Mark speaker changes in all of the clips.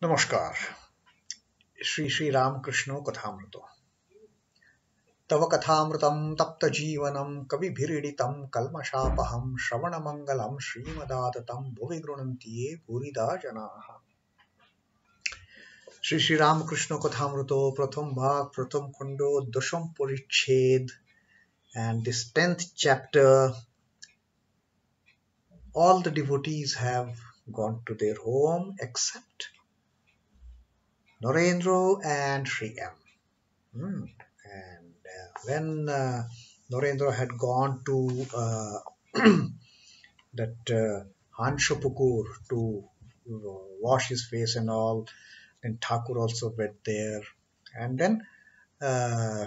Speaker 1: नमस्कार। Shri Ramakrishna Kathamrita. तव कथामृतं तप्त जीवनं कविभिरीडितं कल्मषापहं श्रवणमङ्गलं श्रीमदाततं भुवि गृह्णन्ति ये भूरिदा जनाः। श्री Ramakrishna Kathamrita प्रथम भाग प्रथम खंडो दशम परिच्छेद, and this 10th chapter. All the devotees have gone to their home except Narendra and Sri M. And when Narendra had gone to that Hanshapukur to wash his face and all, then Thakur also went there. And then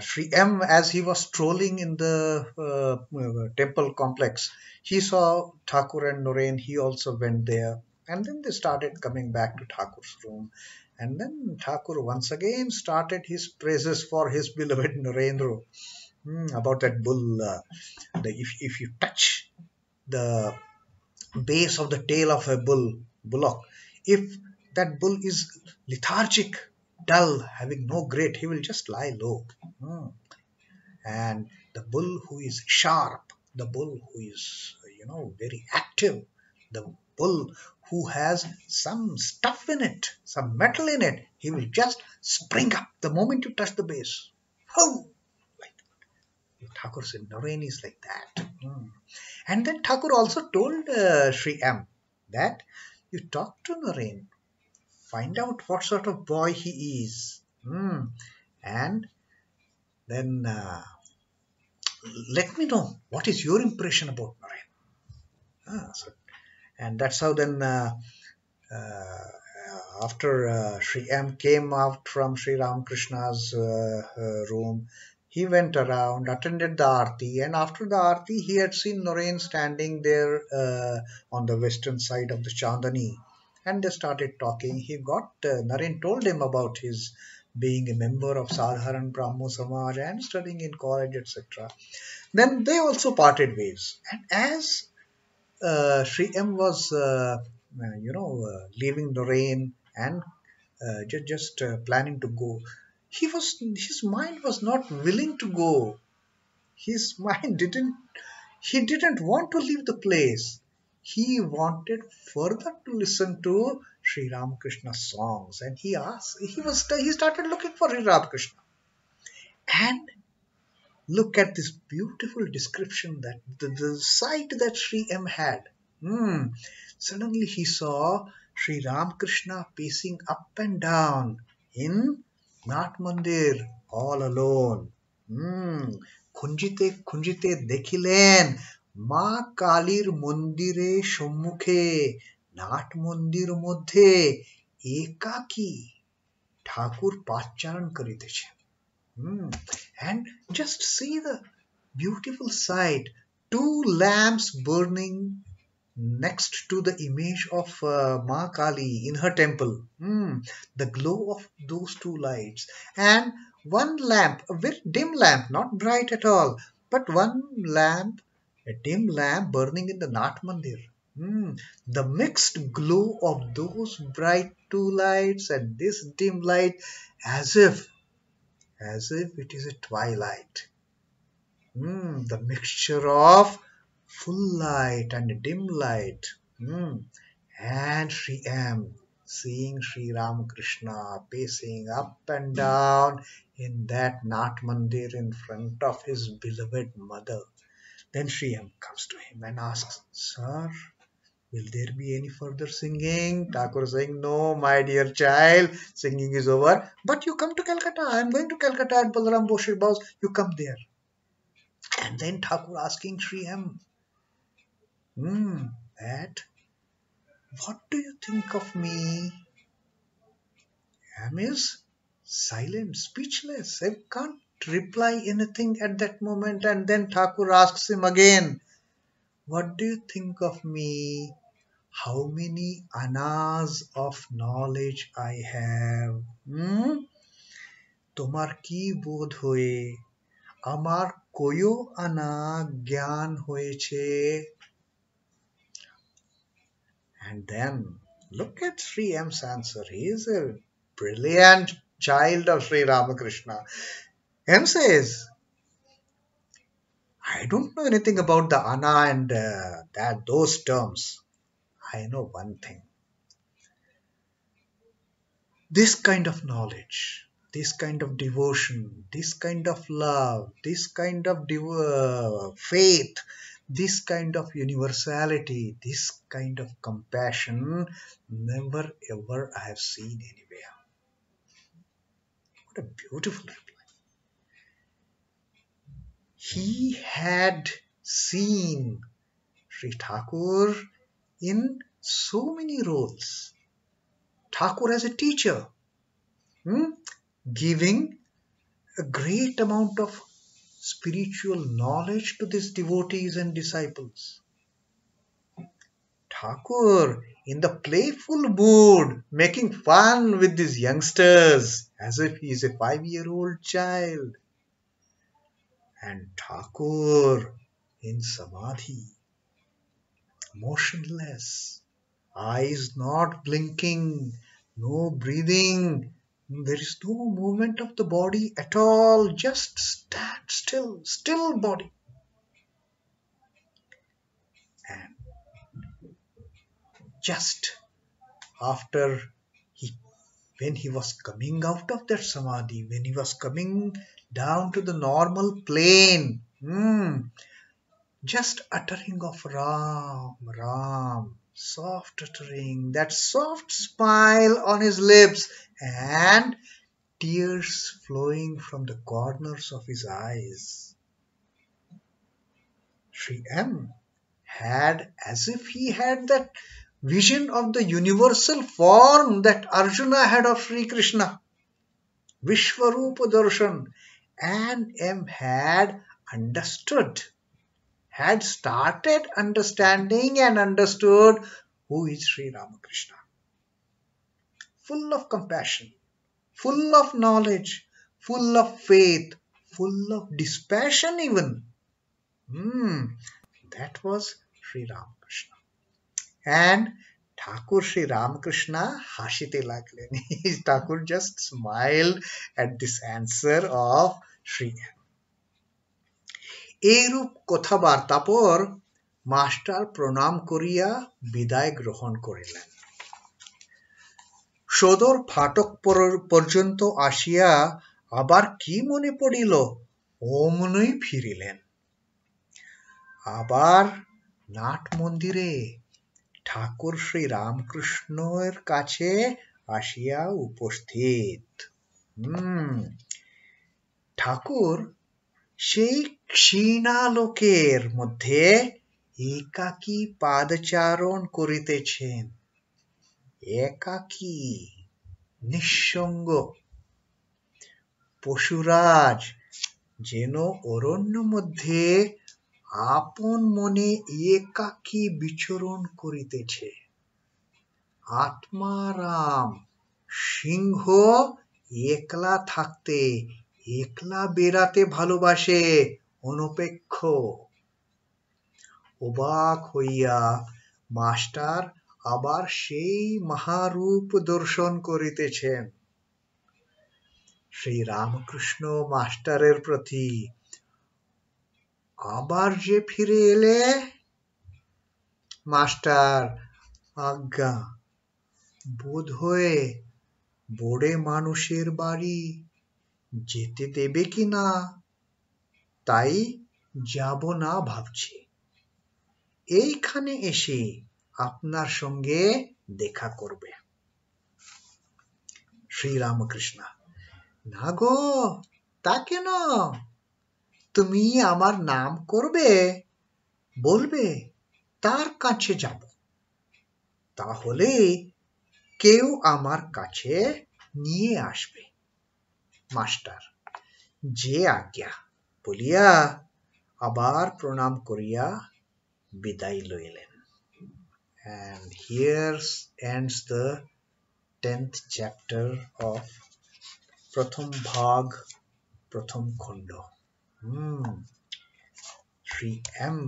Speaker 1: Sri M, as he was strolling in the temple complex, he saw Thakur and Norain. He also went there. And then they started coming back to Thakur's room. And then Thakur once again started his praises for his beloved Narendra. About that bull. If you touch the base of the tail of a bullock, if that bull is lethargic, dull, having no grit, he will just lie low. And the bull who is sharp, the bull who is very active, the bull who has some stuff in it, some metal in it, he will just spring up the moment you touch the base. Oh, Thakur said, Narain is like that. And then Thakur also told Sri M that you talk to Narain, find out what sort of boy he is. And then let me know what is your impression about Narain. And that's how then after Sri M came out from Sri Ramakrishna's room, he went around, attended the Aarti, and after the Aarti, he had seen Narain standing there on the western side of the Chandani, and they started talking. Narain told him about his being a member of Sadharan Brahmo Samaj and studying in college, etc. Then they also parted ways, and as Sri M was, leaving Narain and just planning to go, his mind was not willing to go. His mind didn't want to leave the place. He wanted further to listen to Sri Ramakrishna's songs, and he started looking for Sri Ramakrishna. And look at this beautiful description that the sight that Sri M had. Suddenly he saw Sri Ramakrishna pacing up and down in Nat Mandir all alone. খুঁজিতে খুঁজিতে দেখিলেন মা কালীর মন্দিরে সম্মুখে nut মন্দির মধ্যে একাকী ঠাকুর পাচ্চারণ করিতেছেন. And just see the beautiful sight. Two lamps burning next to the image of Ma Kali in her temple. The glow of those two lights. And one lamp, a very dim lamp, not bright at all, but one lamp, a dim lamp burning in the Nat Mandir. The mixed glow of those bright two lights and this dim light, as if it is a twilight. The mixture of full light and dim light. And Sri M seeing Sri Ramakrishna pacing up and down in that Nat Mandir in front of his beloved mother. Then Sri M comes to him and asks, Sir, will there be any further singing? Thakur saying, no, my dear child, singing is over. But you come to Calcutta. I am going to Calcutta at Balaram Boshir House. You come there. And then Thakur asking Sri M, that, what do you think of me? M is silent, speechless. I can't reply anything at that moment. And then Thakur asks him again, what do you think of me? How many anas of knowledge I have? তোমার কি বোধ হয়ে আমার কয়ো আনা জ্ঞান হয়েছে? And then Look at Sri M's answer. He is a brilliant child of Sri Ramakrishna. M says, I don't know anything about the ana and those terms. I know one thing. This kind of knowledge, this kind of devotion, this kind of love, this kind of faith, this kind of universality, this kind of compassion, never ever I have seen anywhere. What a beautiful reply. He had seen Sri Thakur in so many roles. Thakur as a teacher, hmm, giving a great amount of spiritual knowledge to these devotees and disciples. Thakur in the playful mood, making fun with these youngsters as if he is a 5-year-old child. And Thakur in samadhi, motionless, eyes not blinking, no breathing, there is no movement of the body at all, just stand still, still body. And just after he, when he was coming out of that samadhi, when he was coming down to the normal plane, just uttering of Ram, Ram, soft uttering, that soft smile on his lips, and tears flowing from the corners of his eyes. Sri M had, as if he had that vision of the universal form that Arjuna had of Sri Krishna, Vishwarupa Darshan, and M had understood, had started understanding and understood who is Sri Ramakrishna. Full of compassion, full of knowledge, full of faith, full of dispassion even. That was Sri Ramakrishna. And Thakur Sri Ramakrishna হাসিতে লাগলেন. Thakur just smiled at this answer of Sri M. এইরূপ কথাবার্তা পর master প্রণাম করিয়া বিদায় গ্রহণ করিলেন। সদর ফাটক পর্যন্ত আসিয়া আবার কি মনে পড়িল, অমনই ফিরিলেন। আবার নাট মন্দিরে ঠাকুর শ্রী রামকৃষ্ণের কাছে আসিয়া উপস্থিত। ঠাকুর সেই ক্ষীণালোকের মধ্যে একাকী পাদচারণ করিতেছেন, একাকী, নিঃসঙ্গ। পশুরাজ যেন অরণ্য মধ্যে আপন মনে একাকী বিচরণ করিতেছে। আত্মারাম সিংহ একলা থাকতে, একলা বেড়াতে ভালোবাসে, অনপেক্ষ। অবাক হইয়া মাস্টার আবার সেই মহারূপ দর্শন করিতেছেন। শ্রী রামকৃষ্ণ মাস্টারের প্রতি আবার যে ফিরে এলে, মাস্টার আজ্ঞা, বোধ হয়ে বড়ে মানুষের বাড়ি যেতে দেবে কি না, তাই যাব না ভাবছি। এইখানে এসে আপনার সঙ্গে দেখা করবে। শ্রী রামকৃষ্ণ, না গো, তা কেন? তুমি আমার নাম করবে, বলবে, তার কাছে যাব, তাহলে কেউ আমার কাছে নিয়ে আসবে। মাস্টার, যে আজ্ঞা বলিয়া আবার প্রণাম করিয়া বিদায় লইলেন। And here ends the 10th chapter of Pratham Bhag, Pratham Khanda. Sri M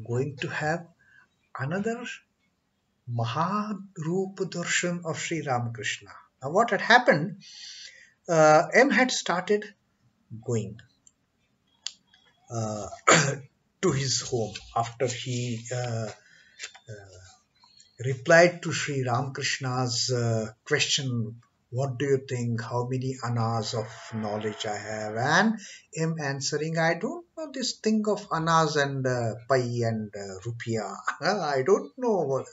Speaker 1: going to have another Maharupa Darshan of Sri Ramakrishna. Now, what had happened? M had started going uh, to his home after he replied to Sri Ramakrishna's question, what do you think? How many annas of knowledge I have? And him answering, I don't know this thing of annas and pai and rupiah. I don't know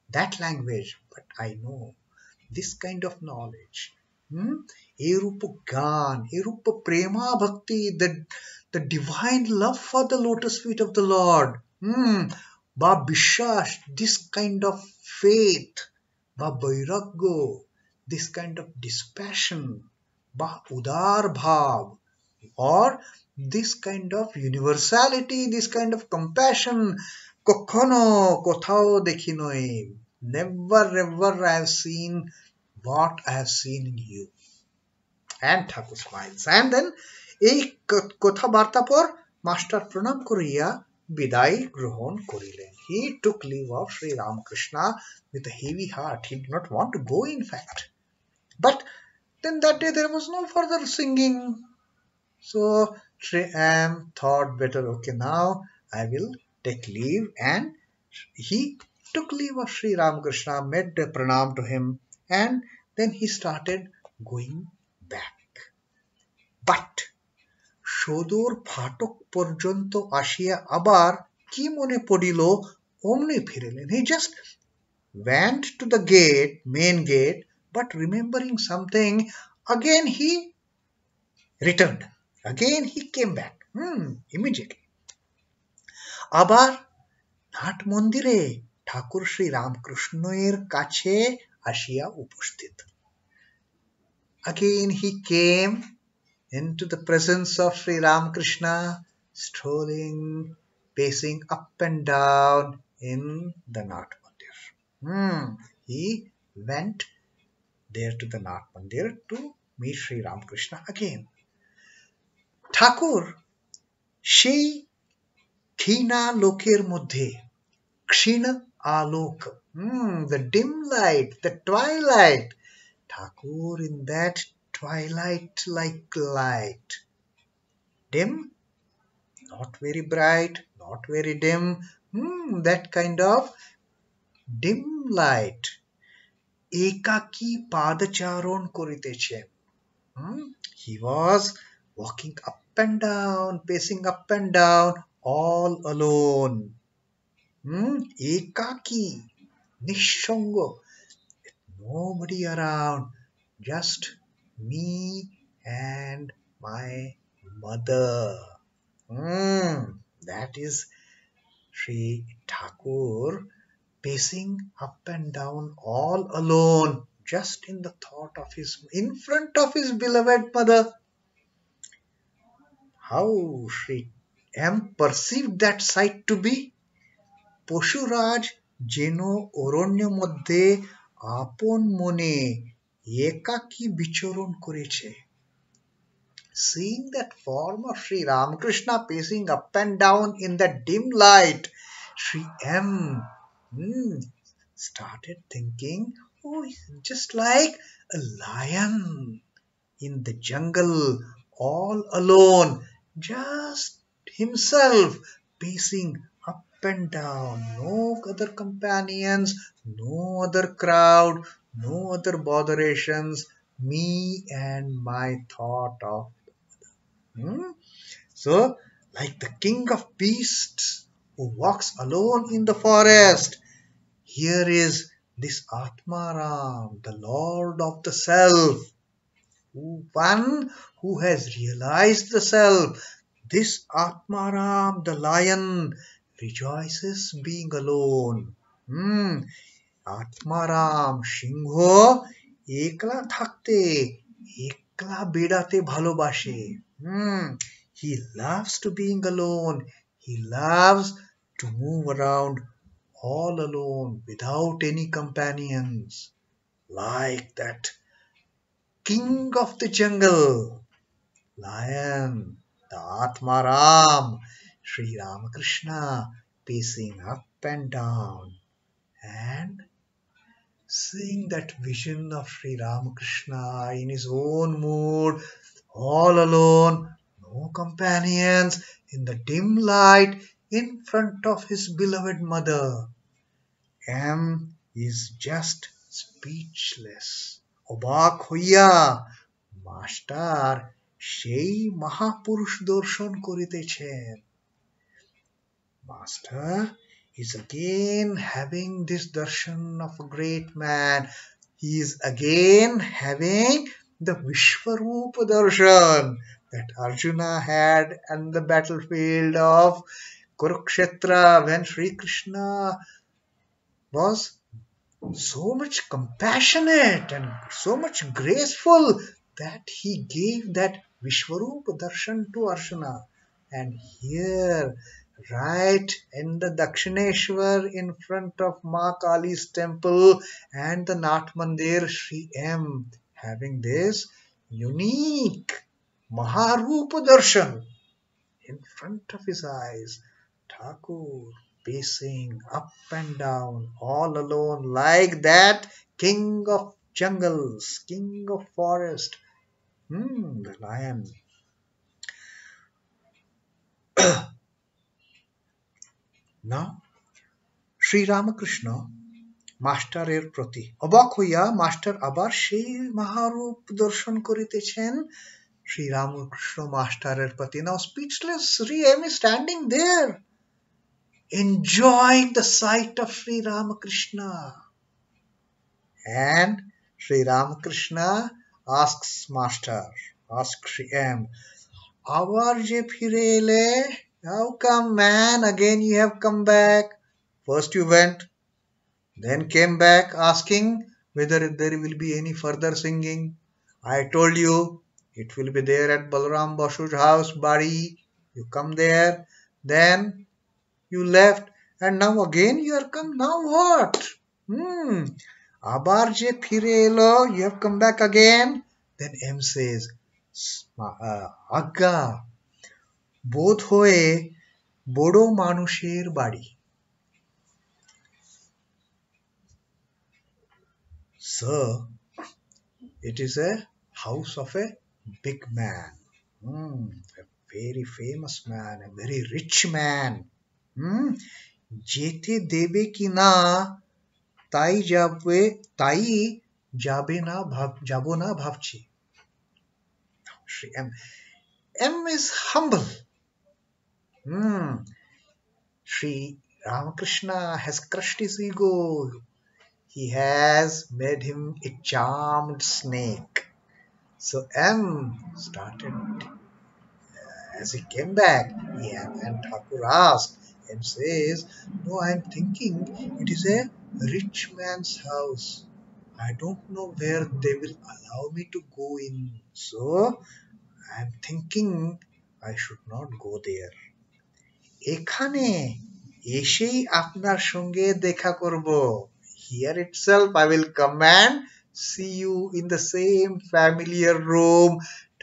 Speaker 1: that language, but I know this kind of knowledge. Erupa Gan, Erupa Prema Bhakti, the divine love for the lotus feet of the Lord. Ba Bishash, this kind of faith. Ba Bairaggo, this kind of dispassion. Ba Udar Bhav, or this kind of universality, this kind of compassion. Kokhono, kothao dekhinoe. Never ever I have seen what I have seen in you. And Thakur smiles. And then এই কথাবার্তা পর master প্রণাম করিয়া বিদায় গ্রহণ করিলেন. He took leave of Sri Ramakrishna with a heavy heart. He did not want to go, in fact. But then that day there was no further singing. So Sri Am thought better, okay, now I will take leave. And he took leave of Sri Ramakrishna, made the pranam to him, and then he started going back. But সদর ফাটক পর্যন্ত আসিয়া আবার কি মনে পড়িল অমনি ফিরিলেন. He just went to the gate, main gate, but remembering something, again he returned. Again he came back. Immediately. আবার nut মন্দিরে ঠাকুর শ্রী রামকৃষ্ণের কাছে আসিয়া উপস্থিত. Again he came into the presence of Sri Ramakrishna, strolling, pacing up and down in the Nat Mandir. He went there to the Nat Mandir to meet Sri Ramakrishna again. ঠাকুর সেই ক্ষীণা লোকের মধ্যে, ক্ষীণ আলোক, the dim light, the twilight, Thakur in that twilight like light. Dim, not very bright, not very dim, that kind of dim light. Ekaki padacharon koritechen. He was walking up and down, pacing up and down, all alone. Ekaki, nishongo, nobody around, just me and my mother. That is Sri Thakur pacing up and down all alone, just in the thought of in front of his beloved mother. How Sri M perceived that sight to be? Poshuraj jeno oronyo moddhe আপন মনে একাকী বিচরণ করেছে. Seeing that form of Sri Ramakrishna pacing up and down in that dim light, Sri M started thinking, oh, he's just like a lion in the jungle, all alone, just himself pacing up and down. No other companions, no other crowd, no other botherations, me and my thought of. So, like the king of beasts who walks alone in the forest, here is this Atmaram, the Lord of the Self, one who has realized the Self. This Atmaram, the lion, rejoices being alone. Atmaram, Singho, ekla থাকতে, ekla বেড়াতে ভালোবাসে. He loves to being alone. He loves to move around all alone without any companions. Like that king of the jungle, lion, the Atmaram, Sri Ramakrishna, pacing up and down. And seeing that vision of Sri Ramakrishna in his own mood, all alone, no companions, in the dim light, in front of his beloved mother, M is just speechless. অবাক হইয়া master সেই মহাপুরুষ দর্শন করিতেছেন. Master is again having this darshan of a great man. He is again having the Vishwarupa darshan that Arjuna had on the battlefield of Kurukshetra when Sri Krishna was so much compassionate and so much graceful that he gave that Vishwarupa darshan to Arjuna. And here, right in the Dakshineshwar in front of Ma Kali's temple and the Nath Mandir, Sri M having this unique Maharupa darshan in front of his eyes. Thakur pacing up and down, all alone, like that king of jungles, king of forest, the lion. Now, Sri Ramakrishna মাস্টারের প্রতি অবাক হইয়া master আবার সেই মহারূপ দর্শন করিতেছেন Sri Ramakrishna মাস্টারের প্রতি. Now speechless, Sri M is standing there, enjoying the sight of Sri Ramakrishna. And Sri Ramakrishna asks Sri M, আবার যে ফিরে এলে, how come man, again you have come back? First you went, then came back asking whether there will be any further singing. I told you it will be there at Balaram Basu's house, Bari. You come there, then you left, and now again you are come. Now what? Abar je phire elo, you have come back again. Then M says, Agga, বোধ হয়ে বড় মানুষের বাড়ি. Sir, it is a house of a big man, a very famous man, a very rich man. যেতে দেবে কি না তাই যাব না ভাবছি. M is humble. Sri Ramakrishna has crushed his ego. He has made him a charmed snake. So M started, as he came back, and Thakur asked, M says, no, I am thinking it is a rich man's house. I don't know where they will allow me to go in. So I am thinking I should not go there. এখানে এসেই আপনার সঙ্গে দেখা করব. Here itself I will come and see you in the same familiar room.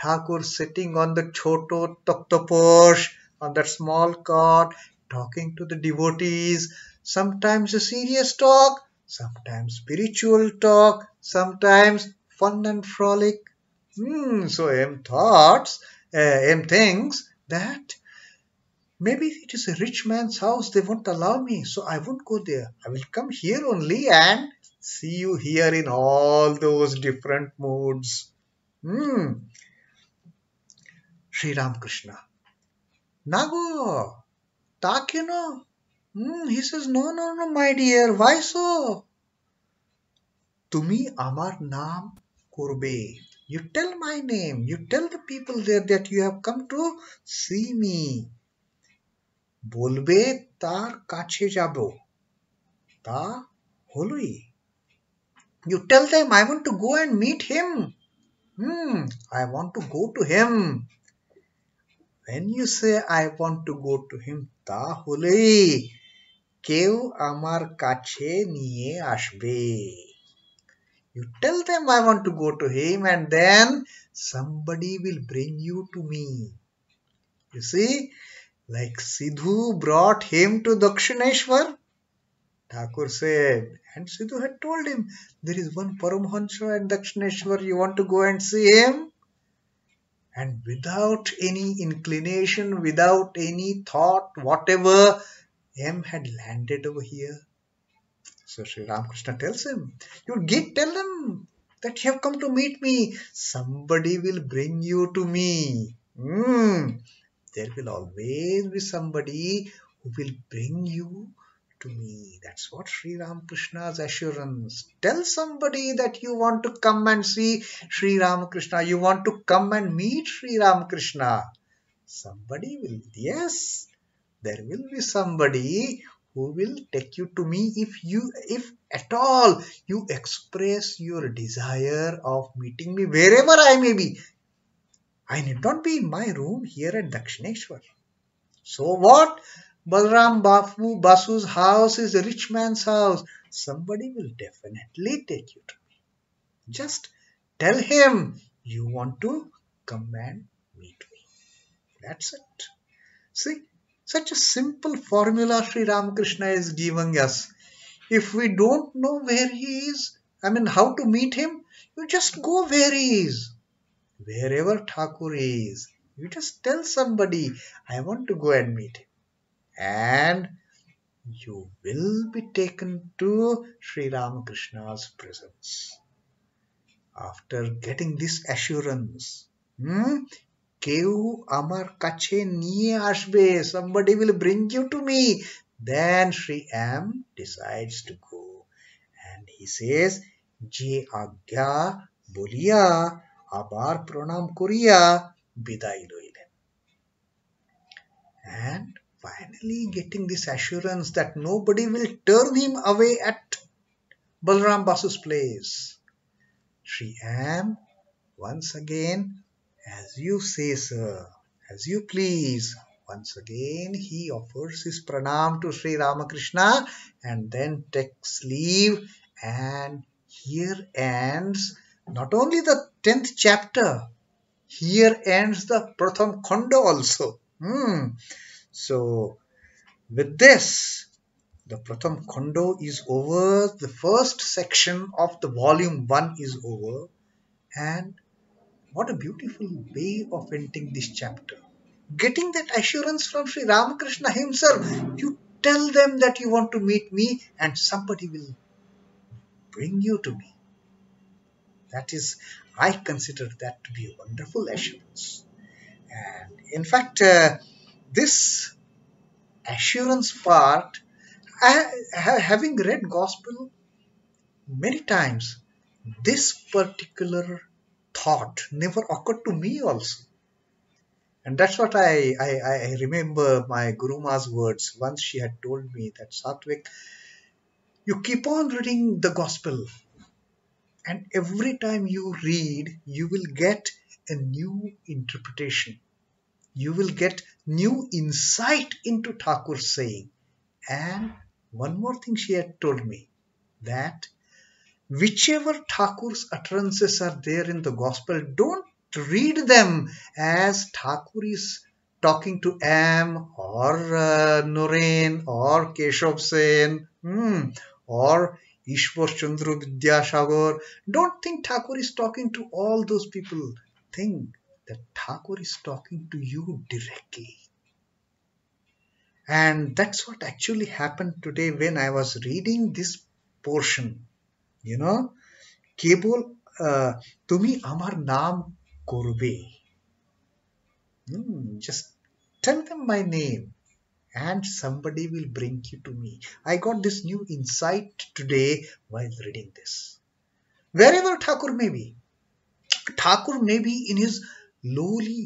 Speaker 1: Thakur sitting on the choto taktaposh, on that small cot, talking to the devotees. Sometimes a serious talk, sometimes spiritual talk, sometimes fun and frolic. So M thinks that maybe it is a rich man's house, they won't allow me, so I won't go there. I will come here only and see you here in all those different moods. Sri Ramakrishna, Nago, ta keno? He says, no, my dear, why so? Tumi amar naam korbe. You tell my name, you tell the people there that you have come to see me. বলবে তার কাছে যাব, তা হলোই. You tell them I want to go and meet him. I want to go to him. When you say I want to go to him, তা হলেই কেউ আমার কাছে নিয়ে আসবে. You tell them I want to go to him, and then somebody will bring you to me. You see, like Sidhu brought him to Dakshineshwar, Thakur said, and Sidhu had told him, there is one Paramahansa at Dakshineshwar, you want to go and see him? And without any inclination, without any thought, whatever, M had landed over here. So Sri Ramakrishna tells him, tell them that you have come to meet me. Somebody will bring you to me. There will always be somebody who will bring you to me. That's what Sri Ramakrishna's assurance. Tell somebody that you want to come and see Sri Ramakrishna. You want to come and meet Sri Ramakrishna. Somebody will, yes, there will be somebody who will take you to me if at all you express your desire of meeting me wherever I may be. I need not be in my room here at Dakshineshwar. So what? Balram Basu's house is a rich man's house. Somebody will definitely take you to me. Just tell him you want to come and meet me. That's it. See, such a simple formula Sri Ramakrishna is giving us. If we don't know where he is, how to meet him, you just go where he is. Wherever Thakur is, you just tell somebody, I want to go and meet him. And you will be taken to Sri Ramakrishna's presence. After getting this assurance, Keu Amar Kache Niye Ashbe, somebody will bring you to me. Then Sri M decides to go. And he says, Je Agya Bolia, Abar Pranam Kuriya, Bidai Loile. And finally getting this assurance that nobody will turn him away at Balram Basu's place. Sri M, once again, as you say, sir, as you please. Once again, he offers his pranam to Sri Ramakrishna and then takes leave. And here ends not only the 10th chapter, here ends the Pratham Khanda also. So, with this, the Pratham Khanda is over. The first section of the volume 1 is over. And what a beautiful way of ending this chapter. Getting that assurance from Sri Ramakrishna himself. You tell them that you want to meet me and somebody will bring you to me. That is, I consider that to be a wonderful assurance. And in fact, this assurance part, having read gospel many times, this particular thought never occurred to me also. And that's what I remember my Guruma's words. Once she had told me that, Satvik, you keep on reading the gospel, and every time you read, you will get a new interpretation. You will get new insight into Thakur's saying. And one more thing she had told me, that whichever Thakur's utterances are there in the gospel, don't read them as Thakur is talking to M or Norain or Keshav Sen or Ishwar Chandra Vidyasagar. Don't think Thakur is talking to all those people. Think that Thakur is talking to you directly. And that's what actually happened today when I was reading this portion. কেবল তুমি আমার নাম করবে. Just tell them my name and somebody will bring you to me. I got this new insight today while reading this. Wherever Thakur may be in his lowly,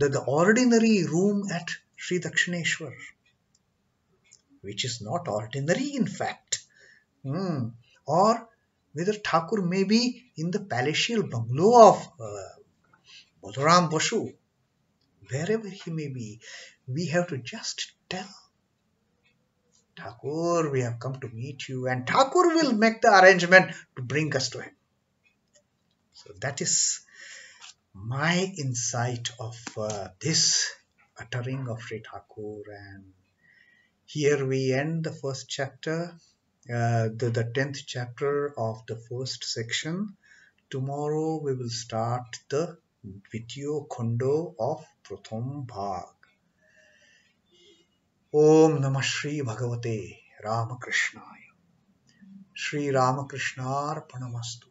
Speaker 1: the ordinary room at Sri Dakshineshwar, which is not ordinary in fact, or whether Thakur may be in the palatial bungalow of Balram Basu, wherever he may be, we have to just tell Thakur, we have come to meet you, and Thakur will make the arrangement to bring us to him. So that is my insight of this uttering of Sri Thakur, and Here we end the first chapter, the 10th chapter of the first section. Tomorrow we will start the Dvitiyo Khondo of Pratham Bhag. Om Namah Shri Bhagavate Ramakrishnaaya. Sri Ramakrishna Arpanamastu.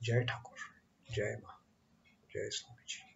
Speaker 1: Jai Thakur. Jai Ma. Jai Swamiji.